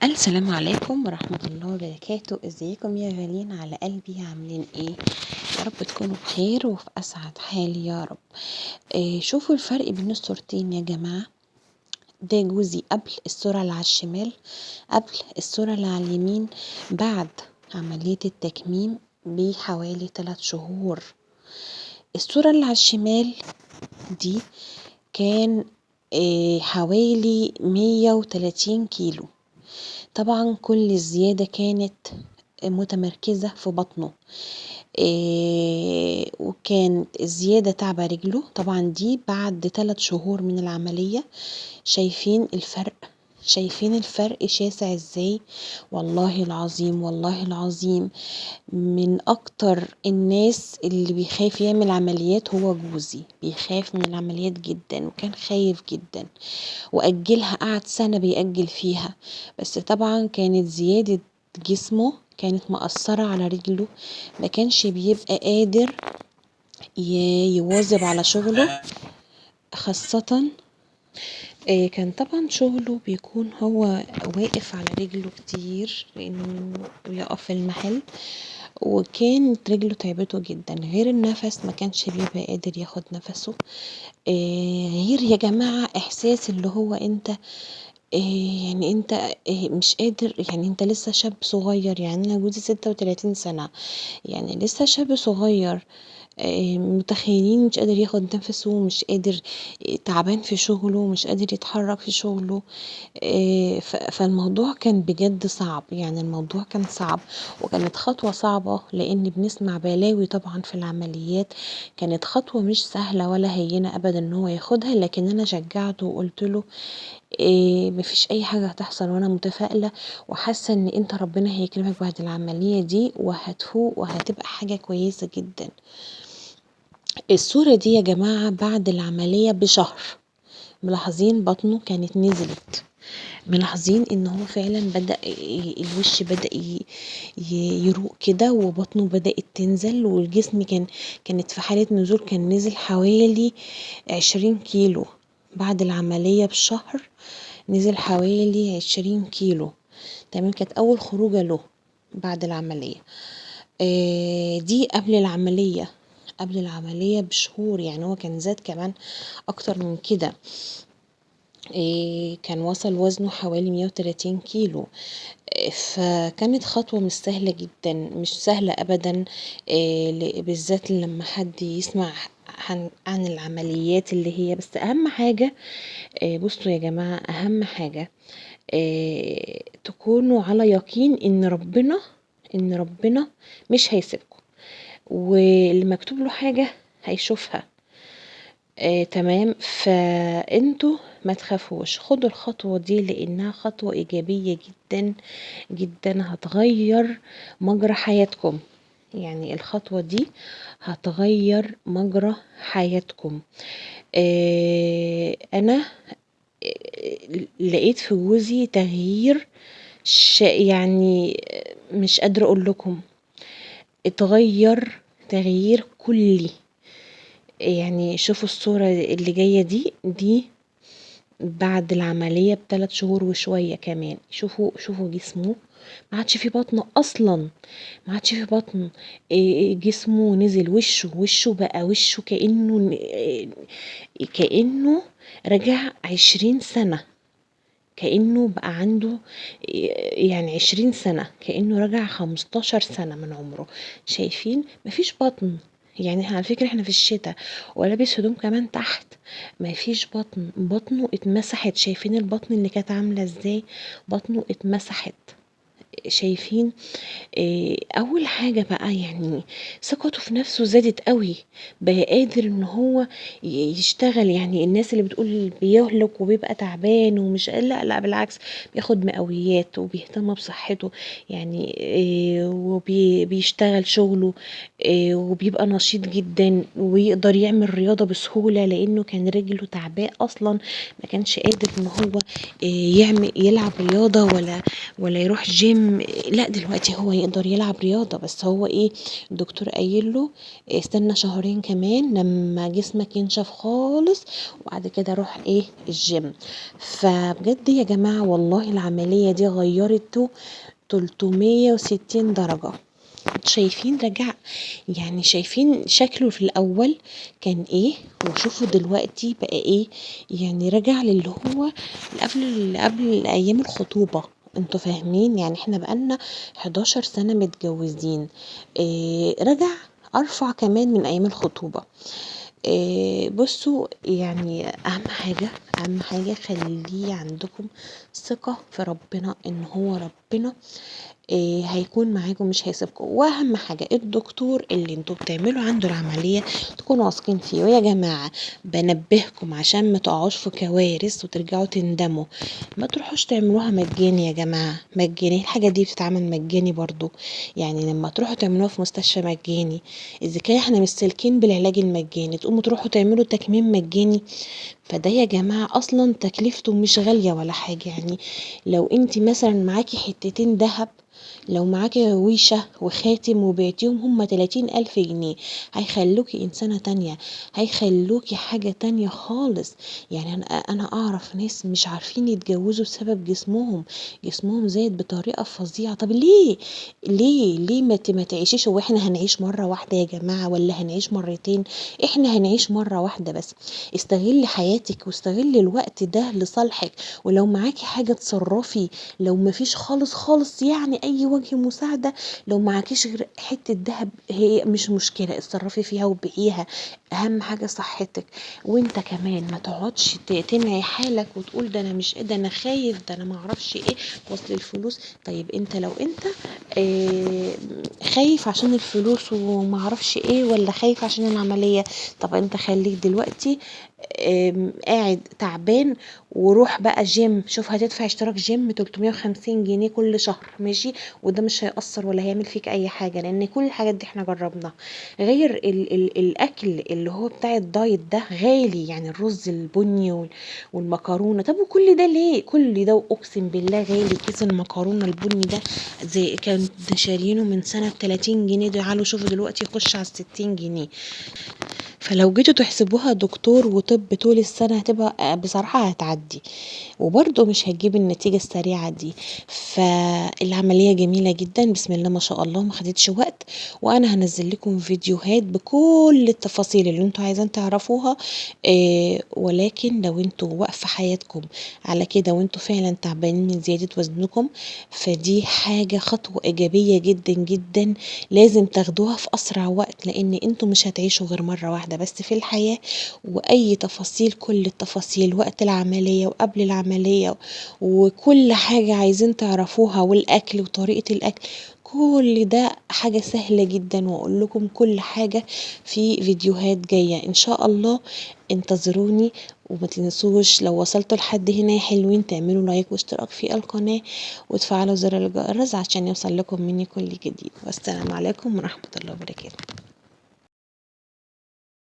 السلام عليكم ورحمة الله وبركاته. ازيكم يا غاليين على قلبي؟ عاملين ايه؟ يا رب تكونوا بخير وفي اسعد حال يا رب. شوفوا الفرق بين الصورتين يا جماعة. ده جوزي قبل الصورة اللي على الشمال، قبل الصورة اللي على اليمين، بعد عملية التكميم بحوالي 3 شهور. الصورة اللي على الشمال دي كان حوالي 130 كيلو. طبعا كل الزيادة كانت متمركزة في بطنه، وكانت الزيادة تعبى رجله. طبعا دي بعد 3 شهور من العملية. شايفين الفرق؟ شايفين الفرق شاسع ازاي؟ والله العظيم والله العظيم من اكتر الناس اللي بيخاف يعمل عمليات هو جوزي. بيخاف من العمليات جدا وكان خايف جدا وأجلها، قعد سنة بيأجل فيها. بس طبعا كانت زيادة جسمه كانت مأثرة على رجله، ما كانش بيبقى قادر يواظب على شغله. خاصة كان طبعا شغله بيكون هو واقف على رجله كتير لأنه يقف في المحل، وكانت رجله تعبته جدا. غير النفس ما كانش بيبقى قادر ياخد نفسه. غير يا جماعة احساس اللي هو انت يعني انت مش قادر، يعني انت لسه شاب صغير. يعني انا جوزي 36 سنة، يعني لسه شاب صغير. متخيلين مش قادر ياخد نفسه، مش قادر، تعبان في شغله، مش قادر يتحرك في شغله. فالموضوع كان بجد صعب، يعني الموضوع كان صعب وكانت خطوة صعبة لان بنسمع بلاوي طبعا في العمليات. كانت خطوة مش سهلة ولا هينة ابدا ان هو ياخدها، لكن انا شجعته وقلت له مفيش اي حاجة هتحصل، وانا متفائلة وحاسة ان انت ربنا هيكرمك بعد العملية دي وهتفوق وهتبقى حاجة كويسة جدا. الصورة دي يا جماعة بعد العملية بشهر. ملاحظين بطنه كانت نزلت، ملاحظين ان هو فعلا بدأ الوش بدأ يروق كده، وبطنه بدأت تنزل، والجسم كانت في حالة نزول. كان نزل حوالي 20 كيلو بعد العملية بشهر، نزل حوالي 20 كيلو. تمام، كانت اول خروجة له بعد العملية. دي قبل العملية، قبل العملية بشهور. يعني هو كان زاد كمان اكتر من كده. كان وصل وزنه حوالي 130 كيلو. فكانت خطوة مش سهلة جدا، مش سهلة ابدا. بالذات لما حد يسمع عن العمليات اللي هي. بس اهم حاجة بصوا يا جماعة، اهم حاجة تكونوا على يقين ان ربنا مش هيسيبكم، واللي مكتوب له حاجة هيشوفها. تمام، فانتوا ما تخافوش، خدوا الخطوة دي لانها خطوة ايجابية جدا جدا، هتغير مجرى حياتكم. يعني الخطوة دي هتغير مجرى حياتكم. انا لقيت في جوزي تغيير يعني مش قادرة اقول لكم. اتغير تغيير كلي. يعني شوفوا الصورة اللي جاية دي بعد العملية ب3 شهور وشوية كمان. شوفوا جسمه ما عادش في بطن اصلا، ما عادش في بطن. جسمه نزل، وشه بقى وشه كأنه رجع 20 سنة، كأنه بقى عنده يعني 20 سنة، كأنه رجع 15 سنة من عمره. شايفين؟ مفيش بطن. يعني على فكرة احنا في الشتاء ولابس هدوم كمان تحت، مفيش بطن. بطنه اتمسحت. شايفين البطن اللي كانت عاملة ازاي؟ بطنه اتمسحت. شايفين؟ اول حاجة بقى يعني ثقته في نفسه زادت قوي، بقى قادر ان هو يشتغل. يعني الناس اللي بتقول بيهلك وبيبقى تعبان ومش، لا لا بالعكس، بياخد مقويات وبيهتم بصحته. يعني وبيشتغل شغله، وبيبقى نشيط جدا ويقدر يعمل رياضة بسهولة، لانه كان رجله تعباء اصلا، ما كانش قادر ان هو يلعب رياضة ولا يروح جيم. لا دلوقتي هو يقدر يلعب رياضة، بس هو ايه، الدكتور قايل له استنى شهرين كمان لما جسمك ينشف خالص، وبعد كده روح ايه الجيم. فبجد يا جماعة والله العملية دي غيرته 360 درجة. شايفين رجع، يعني شايفين شكله في الأول كان ايه، وشوفوا دلوقتي بقى ايه. يعني رجع للي هو اللي قبل أيام الخطوبة. انتوا فاهمين؟ يعني احنا بقالنا 11 سنة متجوزين، إيه رجع أرفع كمان من أيام الخطوبة. بصوا يعني أهم حاجة خليه عندكم ثقة في ربنا، إن هو ربنا هيكون معاكم مش هيسيبكم. واهم حاجه الدكتور اللي انتوا بتعملوا عنده العمليه تكونوا واثقين فيه. ويا جماعه بنبهكم عشان ما تقعوش في كوارث وترجعوا تندموا، ما تروحوش تعملوها مجاني يا جماعه. مجاني الحاجه دي بتتعمل مجاني برضو، يعني لما تروحوا تعملوها في مستشفى مجاني، اذا كان احنا مش سالكين بالعلاج المجاني تقوموا تروحوا تعملوا تكميم مجاني. فده يا جماعه اصلا تكلفته مش غاليه ولا حاجه. يعني لو انت مثلا معاكي حتتين دهب، لو معاكي ويشة وخاتم وبعتيهم هما 30,000 جنيه، هيخلوكي إنسانة تانية، هيخلوكي حاجة تانية خالص. يعني أنا أعرف ناس مش عارفين يتجوزوا بسبب جسمهم زايد بطريقة فظيعة. طب ليه ما تعيشيش؟ هو احنا هنعيش مرة واحدة يا جماعة ولا هنعيش مرتين؟ احنا هنعيش مرة واحدة بس. استغلي حياتك واستغلي الوقت ده لصالحك. ولو معاكي حاجة تصرفي، لو مفيش خالص خالص يعني اي وجه مساعدة، لو معكيش غير حتة دهب هي مش مشكلة، اتصرفي فيها وبيعيها. اهم حاجة صحتك. وانت كمان ما تقعدش تنعي حالك وتقول ده انا مش ده انا خايف ده انا ما اعرفش ايه وصل الفلوس. طيب انت لو انت آه خايف عشان الفلوس وما اعرفش ايه، ولا خايف عشان العملية؟ طب انت خليك دلوقتي قاعد تعبان وروح بقى جيم. شوف هتدفع اشتراك جيم 350 جنيه كل شهر ماشي، وده مش هيأثر ولا هيعمل فيك اي حاجة، لان كل الحاجات دي احنا جربناها. غير ال الاكل اللي هو بتاع الدايت ده غالي، يعني الرز البني والمكرونة. طب وكل ده ليه؟ كل ده واقسم بالله غالي. كيس المكرونة البني ده زي كان شاريينه من سنة 30 جنيه، تعالوا شوفوا دلوقتي يخش على 60 جنيه. فلو جيتوا تحسبوها دكتور وطب طول السنة هتبقى بصراحة هتعدي، وبرضه مش هتجيب النتيجة السريعة دي. فالعملية جميلة جدا بسم الله ما شاء الله، ما خدتش وقت. وانا هنزل لكم فيديوهات بكل التفاصيل اللي انتوا عايزين تعرفوها. ولكن لو انتوا واقفة حياتكم على كده وانتوا فعلا تعبانين من زيادة وزنكم، فدي حاجة خطوة ايجابية جدا جدا لازم تاخدوها في اسرع وقت، لان انتوا مش هتعيشوا غير مرة واحدة بس في الحياة. واي تفاصيل، كل التفاصيل وقت العملية وقبل العملية وكل حاجة عايزين تعرفوها، والاكل وطريقة الاكل، كل ده حاجة سهلة جدا. واقول لكم كل حاجة في فيديوهات جاية ان شاء الله. انتظروني. وما تنسوش لو وصلتوا لحد هنا يا حلوين تعملوا لايك واشتراك في القناة وتفعلوا زر الجرس عشان يوصل لكم مني كل جديد. والسلام عليكم ورحمة الله وبركاته.